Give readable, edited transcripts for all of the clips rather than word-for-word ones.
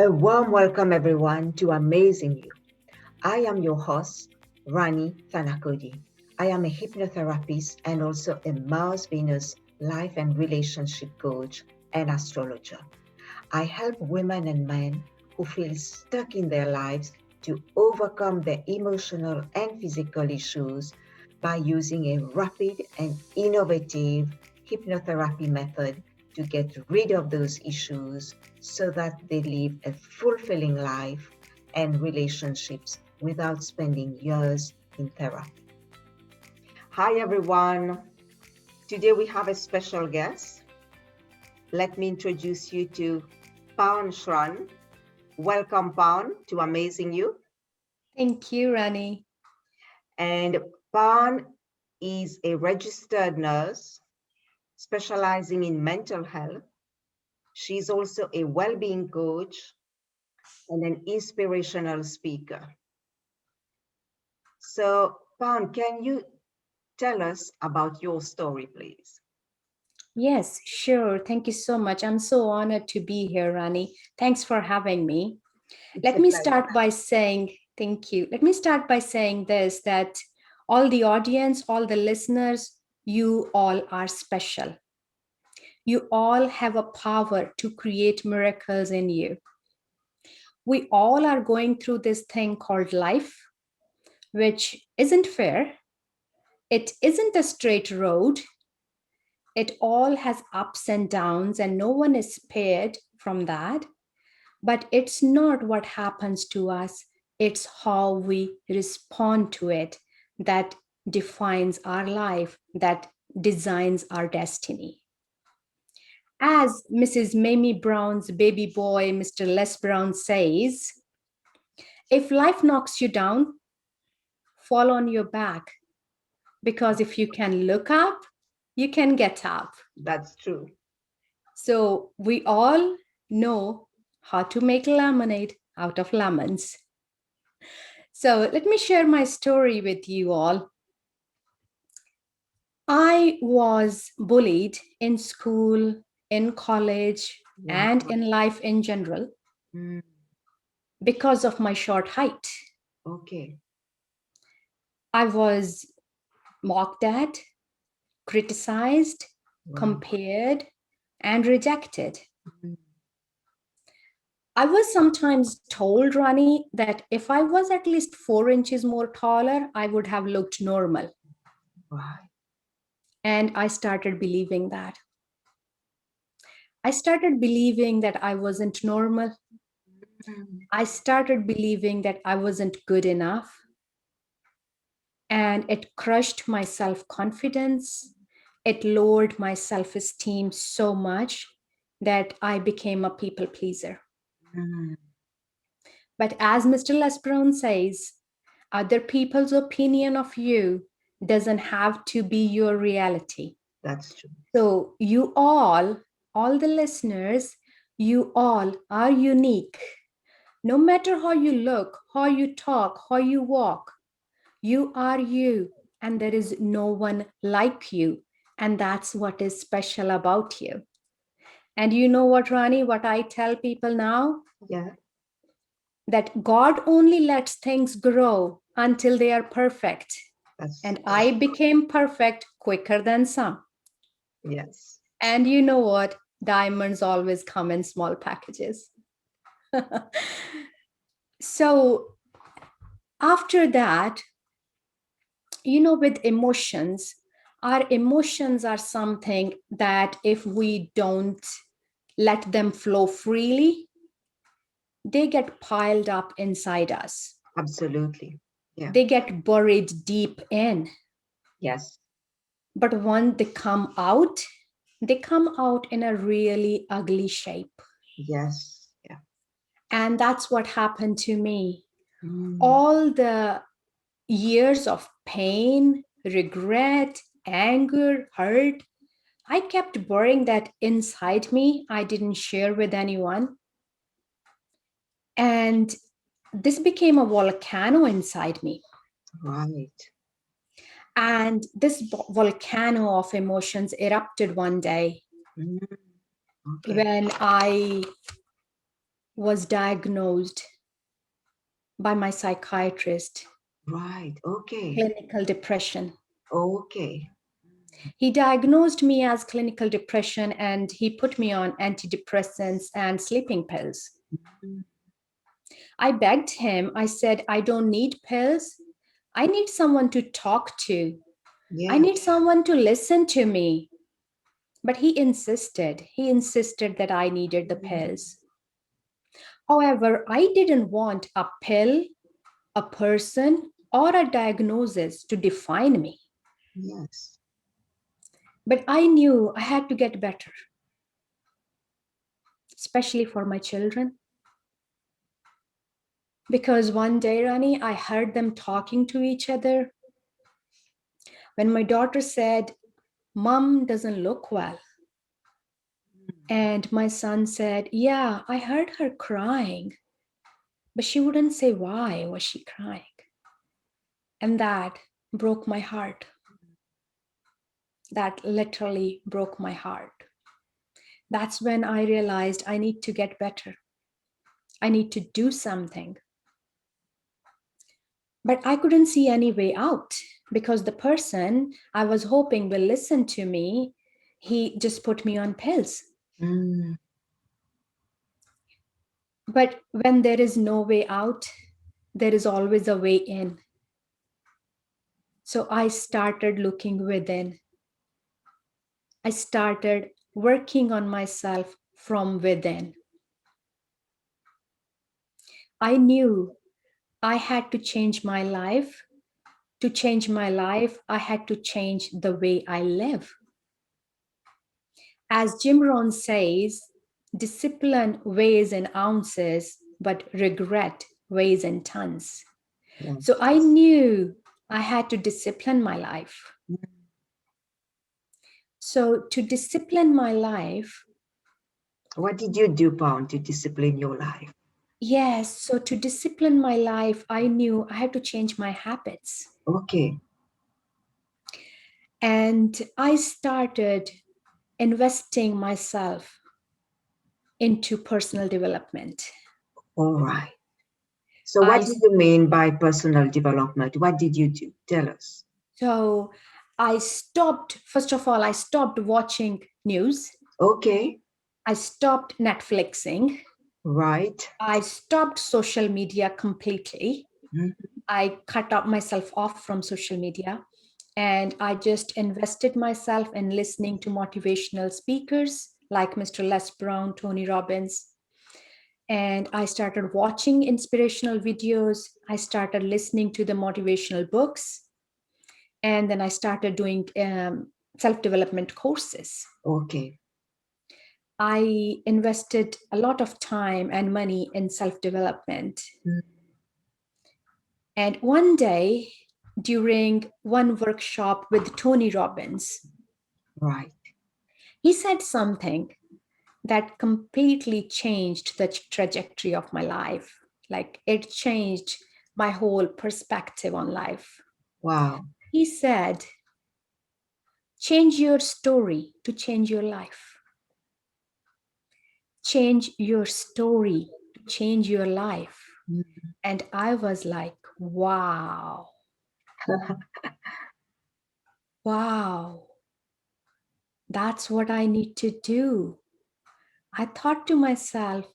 A warm welcome, everyone, to Amazing You. I am your host, Rani Thanakodi. I am a hypnotherapist and also a Mars Venus life and relationship coach and astrologer. I help women and men who feel stuck in their lives to overcome their emotional and physical issues by using a rapid and innovative hypnotherapy method to get rid of those issues so that they live a fulfilling life and relationships without spending years in therapy. Hi, everyone. Today we have a special guest. Let me introduce you to Parm Sran. Welcome, Parm, to Amazing You. Thank you, Rani. And Parm is a registered nurse specializing in mental health. She's also a well-being coach and an inspirational speaker. So, Parm, can you tell us about your story, please? Yes, sure. Thank you so much. I'm so honored to be here, Rani. Thanks for having me. It's Let a me pleasure. start by saying thank you. Let me start by saying this that all the audience, all the listeners, you all are special. You all have a power to create miracles in you. We all are going through this thing called life, which isn't fair. It isn't a straight road. It all has ups and downs, and no one is spared from that. But it's not what happens to us, it's how we respond to it that defines our life, that designs our destiny. As Mrs. Mamie Brown's baby boy, Mr. Les Brown, says, if life knocks you down, fall on your back, because if you can look up, you can get up. That's true. So we all know how to make lemonade out of lemons. So let me share my story with you all. I was bullied in school, in college, Wow. and in life in general Mm, because of my short height. okay. I was mocked at, criticized, Wow. compared, and rejected. Mm, I was sometimes told, Rani, that if I was at least 4 inches more taller, I would have looked normal. wow. And I started believing that. I started believing that I wasn't normal. Mm, I started believing that I wasn't good enough. And it crushed my self confidence. It lowered my self esteem so much that I became a people pleaser. mm, But as Mr. Les Brown says, other people's opinion of you doesn't have to be your reality. that's true. So you all the listeners, you all are unique. No matter how you look, how you talk, how you walk, you are you, and there is no one like you. And that's what is special about you. And you know what, Rani, what I tell people now? Yeah, That God only lets things grow until they are perfect. that's And I became perfect quicker than some. yes. And you know what? Diamonds always come in small packages. So after that, with emotions, our emotions are something that if we don't let them flow freely, they get piled up inside us. Absolutely. Yeah. They get buried deep in. Yes. But when they come out in a really ugly shape. Yes. Yeah. And that's what happened to me. Mm, All the years of pain, regret, anger, hurt, I kept burying that inside me. I didn't share with anyone. And this became a volcano inside me. right. And this volcano of emotions erupted one day Mm, okay. when I was diagnosed by my psychiatrist. Right. Okay. Clinical depression. Okay. He diagnosed me as clinical depression and he put me on antidepressants and sleeping pills. Mm. I begged him. I said, I don't need pills. I need someone to talk to. I Yes. need someone to listen to me. But he insisted. He insisted that I needed the pills. However, I didn't want a pill, a person, or a diagnosis to define me. Yes. But I knew I had to get better, especially for my children. Because one day, Rani, I heard them talking to each other. When my daughter said, Mom doesn't look well. And my son said, yeah, I heard her crying, but she wouldn't say why was she crying. And that broke my heart. That literally broke my heart. That's when I realized I need to get better. I need to do something. But I couldn't see any way out because the person I was hoping will listen to me, he just put me on pills. Mm. But when there is no way out, there is always a way in. So I started looking within. I started working on myself from within. I knew I had to change my life. To change my life, I had to change the way I live. As Jim Rohn says, discipline weighs in ounces, but regret weighs in tons. Yes. So I knew I had to discipline my life. So to discipline my life, What did you do, Parm, to discipline your life? yes, so to discipline my life, I knew I had to change my habits. Okay. And I started investing myself into personal development. All right. So what do you mean by personal development? What did you do? Tell us. So I stopped, first of all, I stopped watching news. Okay. I stopped Netflixing. Right. I stopped social media completely. Mhm. I cut up myself off from social media and I just invested myself in listening to motivational speakers like Mr. Les Brown, Tony Robbins. And I started watching inspirational videos. I started listening to the motivational books. And then I started doing self-development courses. Okay. I invested a lot of time and money in self-development. Mm. And one day, during one workshop with Tony Robbins, Right. he said something that completely changed the trajectory of my life. Like it changed my whole perspective on life. Wow. He said, change your story to change your life. Change your story to change your life. Mm. And I was like, wow, wow, that's what I need to do. I thought to myself,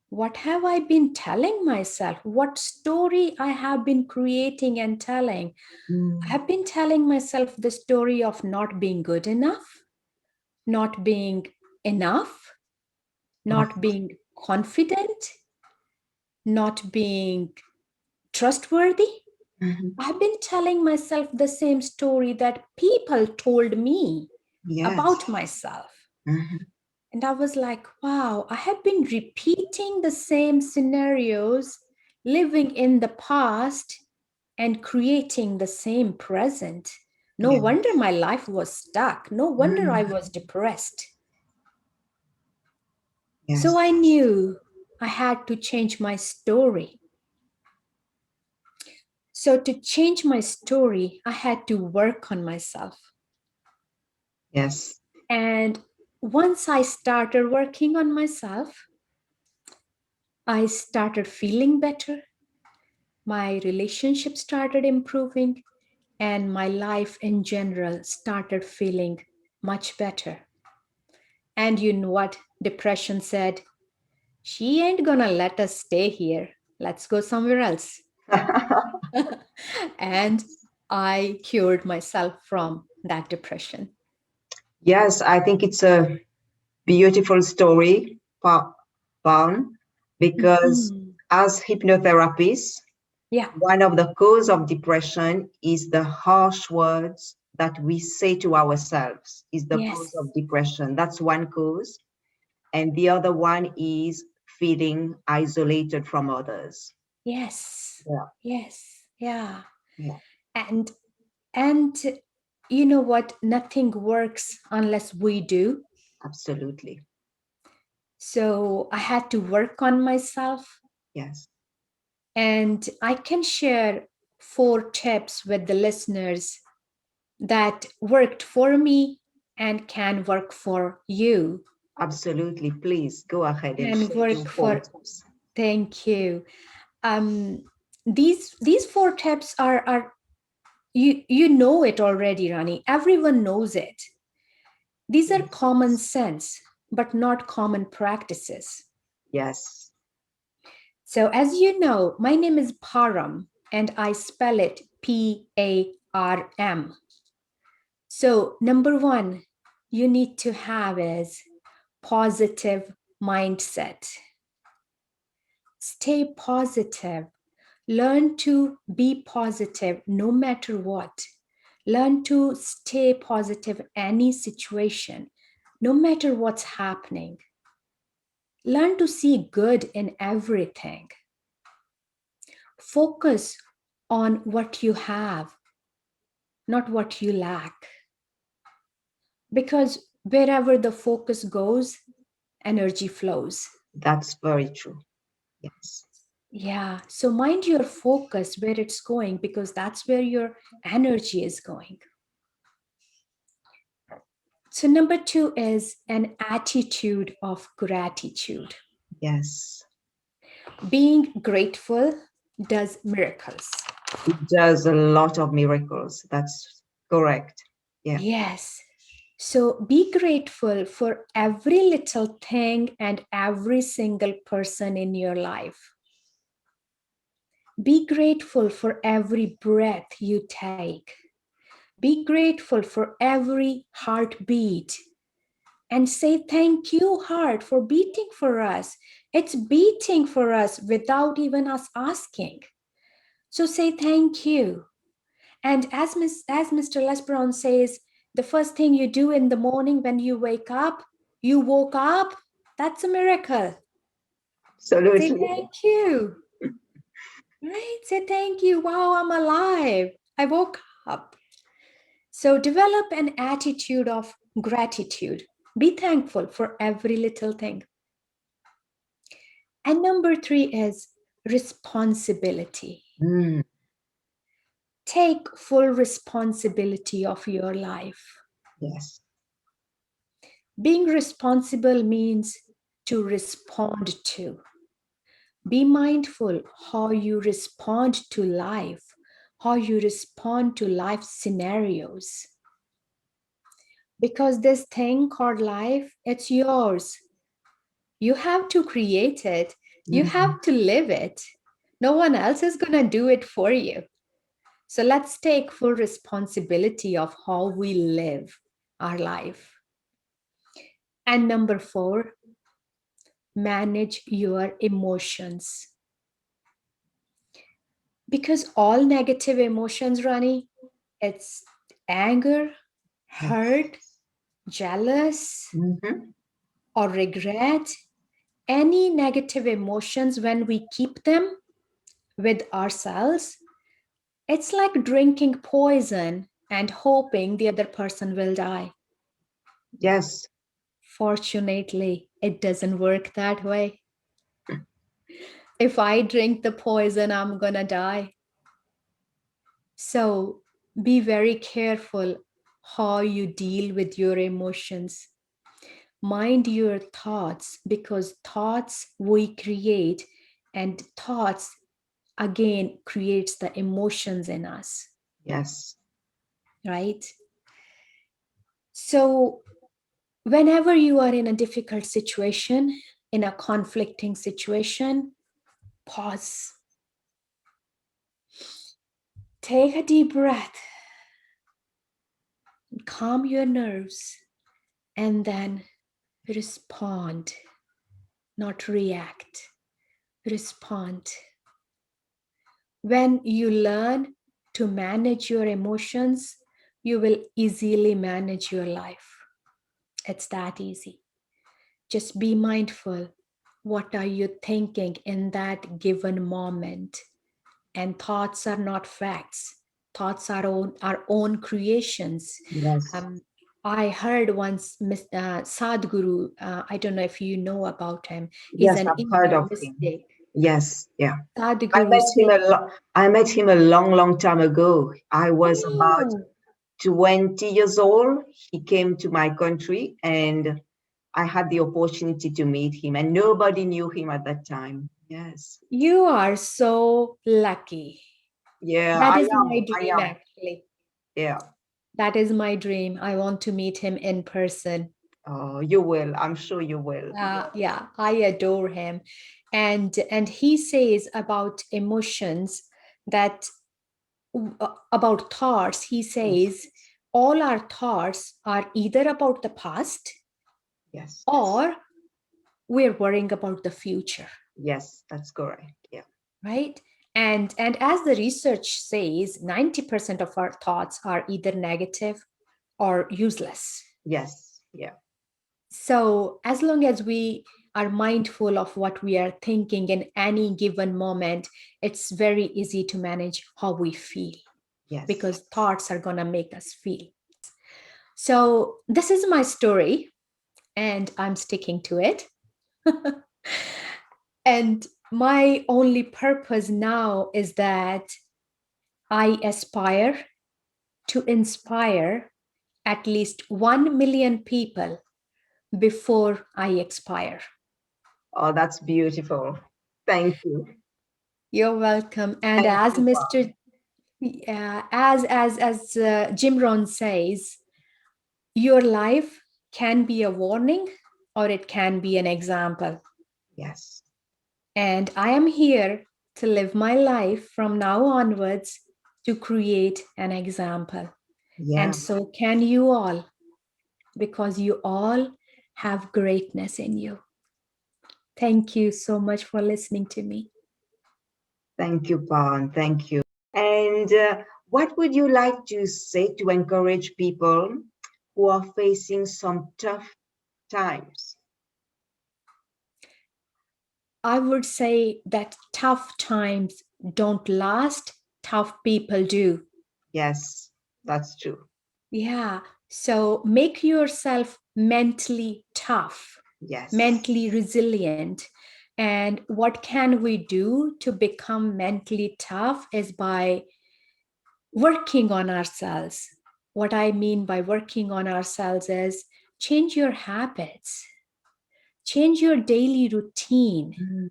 what have I been telling myself? What story I have been creating and telling? Mm. I have been telling myself the story of not being good enough, not being enough, Right. not being confident, not being trustworthy. Mhm. I've been telling myself the same story that people told me Yes. about myself. Mhm. And I was like, wow, I have been repeating the same scenarios, living in the past and creating the same present. No Yes. wonder my life was stuck. No wonder I Mhm. was depressed. Yes. So I knew I had to change my story. So to change my story, I had to work on myself. Yes. And once I started working on myself, I started feeling better. My relationship started improving, and my life in general started feeling much better. And you know what? Depression said, she ain't gonna let us stay here. Let's go somewhere else. And I cured myself from that depression. Yes, I think it's a beautiful story, Parm, because Mhm. as hypnotherapists, Yeah, one of the cause of depression is the harsh words that we say to ourselves is the cause yes, of depression. That's one cause. And the other one is feeling isolated from others. yes, Yeah, yes, yeah. yeah, And and you know what? Nothing works unless we do. absolutely. So I had to work on myself, Yes, and I can share 4 tips with the listeners that worked for me and can work for you. absolutely. Please go ahead and Can share your work four for, tips. thank you. Um, these 4 tips are you know it already, Rani. Everyone knows it. These are Yes, common sense, but not common practices. yes, So, as you know, my name is Param and I spell it Parm. So, number one, you need to have is positive mindset. Stay positive. Learn to be positive no matter what. Learn to stay positive any situation, no matter what's happening. Learn to see good in everything. Focus on what you have, not what you lack. Because wherever the focus goes, energy flows. that's very true. Yes, Yeah, so mind your focus where it's going because that's where your energy is going. So, number 2 is an attitude of gratitude. yes. Being grateful does miracles. It does a lot of miracles. That's correct. Yeah, Yes. So, be grateful for every little thing and every single person in your life. Be grateful for every breath you take. Be grateful for every heartbeat and say thank you, heart, for beating for us. It's beating for us without even us asking. So say thank you. And as Mr. Les Brown says, the first thing you do in the morning when you wake up, you woke up. That's a miracle. Say absolutely. thank you, right? Say thank you. Wow, I'm alive. I woke up. So develop an attitude of gratitude. Be thankful for every little thing. And number 3 is responsibility. Mm, Take full responsibility of your life. yes, Being responsible means to respond to. Be mindful how you respond to life, how you respond to life scenarios. Because this thing called life, it's yours. You have to create it, you mhm. have to live it. No one else is going to do it for you. So let's take full responsibility of how we live our life. And number 4, manage your emotions. Because all negative emotions, Rani, it's anger, Yes. hurt, jealous, Mhm. or regret. Any negative emotions, when we keep them with ourselves, it's like drinking poison and hoping the other person will die. Yes, Fortunately, it doesn't work that way. If I drink the poison, I'm gonna die. So be very careful how you deal with your emotions. Mind your thoughts because thoughts we create And thoughts, again, creates the emotions in us, Yes. right? So whenever you are in a difficult situation, in a conflicting situation, pause. Take a deep breath, calm your nerves, and then respond, not react. Respond. When you learn to manage your emotions, you will easily manage your life. It's that easy. Just be mindful. What are you thinking in that given moment? And thoughts are not facts. Thoughts are our own creations. Yes. I heard once Sadhguru, I don't know if you know about him. He's Yes, an I've heard Indian of him. mystic. Yes, yeah. Sadhguru says, I met him a long, long time ago. I was about oh, 20 years old. He came to my country and I had the opportunity to meet him, and nobody knew him at that time. Yes. you are so lucky. Yeah, That I is am. my I dream, am. actually. Yeah. That is my dream. I want to meet him in person. Oh, you will. I'm sure you will. Yeah, I adore him. And he says about emotions that about thoughts, he Yes. says all our thoughts are either about the past Yes. or we're worrying about the future, Yes, that's correct. Yeah. right? And as the research says, 90% of our thoughts are either negative or useless. Yes. Yeah. So as long as we are mindful of what we are thinking in any given moment, it's very easy to manage how we feel, Yes. because thoughts are going to make us feel. So this is my story and I'm sticking to it. And my only purpose now is that I aspire to inspire at least 1 million people before I expire. Oh, that's beautiful. Thank you. You're welcome. And Thank as you, Mr. Parm. As Jim Rohn says, your life can be a warning or it can be an example. Yes. And I am here to live my life from now onwards to create an example. Yeah. And so can you all, because you all have greatness in you. Thank you so much for listening to me. Thank you, Parm. Thank you. And what would you like to say to encourage people who are facing some tough times? I would say that tough times don't last, tough people do. Yes, that's true. Yeah. So make yourself mentally tough, Yes. mentally resilient. And what can we do to become mentally tough is by working on ourselves. What I mean by working on ourselves is change your habits, change your daily routine. Mm.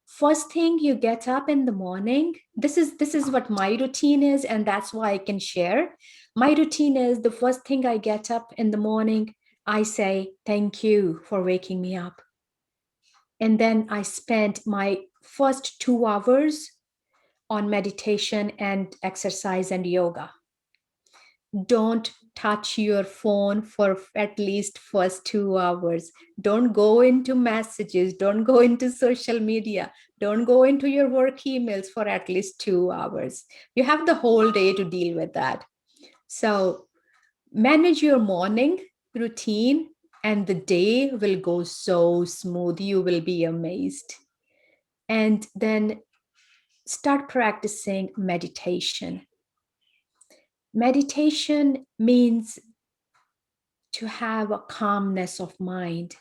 First thing you get up in the morning, this is what my routine is, and that's why I can share. My routine is the first thing I get up in the morning, I say thank you for waking me up, and then I spend my first 2 hours on meditation and exercise and yoga. Don't touch your phone for at least first 2 hours. Don't go into messages, don't go into social media, don't go into your work emails for at least 2 hours. You have the whole day to deal with that. So manage your morning routine and the day will go so smooth, you will be amazed. And then start practicing meditation. Meditation means to have a calmness of mind.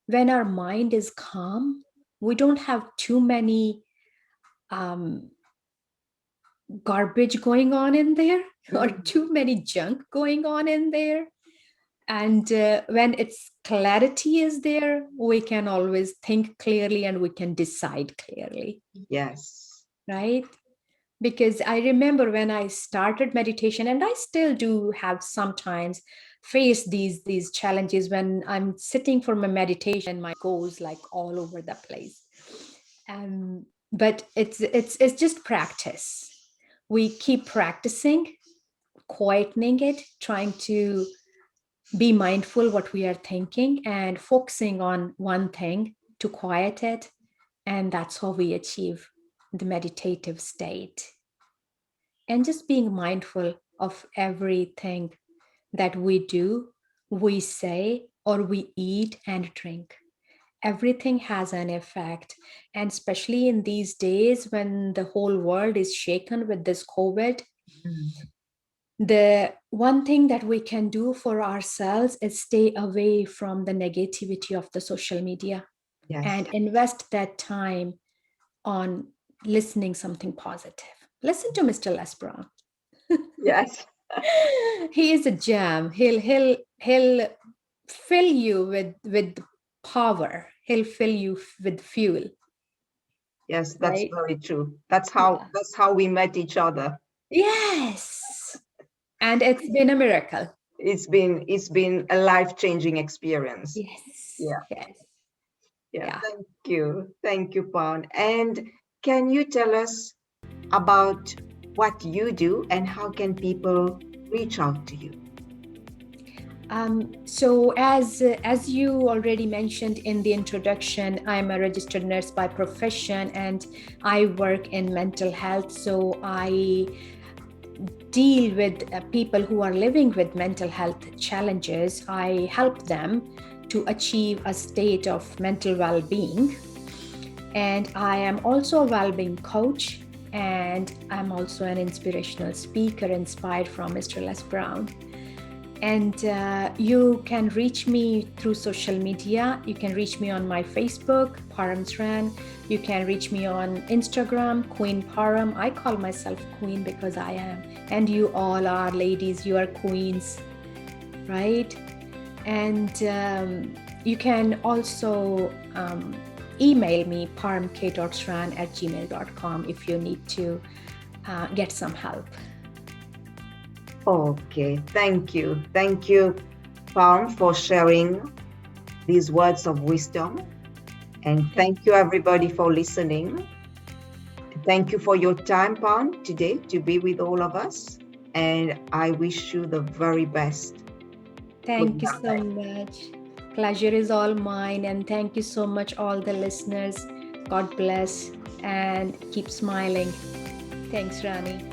When our mind is calm, we don't have too many um, garbage going on in there or Mm. too many junk going on in there. And when its clarity is there, we can always think clearly and we can decide clearly, Yes. right? Because I remember when I started meditation, and I still do have sometimes face these challenges when I'm sitting for my meditation, my goes like all over the place. But it's just practice. We keep practicing, quietening it, trying to be mindful what we are thinking and focusing on one thing to quiet it, and that's how we achieve the meditative state. And just being mindful of everything that we do, we say, or we eat and drink. Everything has an effect. And especially in these days when the whole world is shaken with this COVID, Mm. the one thing that we can do for ourselves is stay away from the negativity of the social media Yes. and invest that time on listening something positive. Listen to Mr. Les Brown. Yes. He is a gem. He'll fill you with power. He'll fill you with fuel, Yes, that's right? very true. That's how Yeah. we met each other. Yes. And it's been a miracle. It's been a life-changing experience. Yes. Yeah. Yes. Yeah. Yeah. Thank you. Thank you, Pawan. And can you tell us about what you do and how can people reach out to you? So as you already mentioned in the introduction, I'm a registered nurse by profession and I work in mental health. So I deal with people who are living with mental health challenges. I help them to achieve a state of mental well-being. And I am also a well-being coach, and I'm also an inspirational speaker inspired from Mr. Les Brown. And you can reach me through social media. You can reach me on my Facebook, Parm Sran. You can reach me on Instagram, Queen Parm. I call myself Queen because I am. And you all are ladies, you are queens, right? And you can also email me, parmk.sran@gmail.com, if you need to get some help. Okay. Thank you. Thank you, Pawan, for sharing these words of wisdom. And thank you, everybody, for listening. Thank you for your time, Pawan, today to be with all of us. And I wish you the very best. Good Thank you so night. much. Pleasure is all mine. And thank you so much, all the listeners. God bless and keep smiling. Thanks, Rani.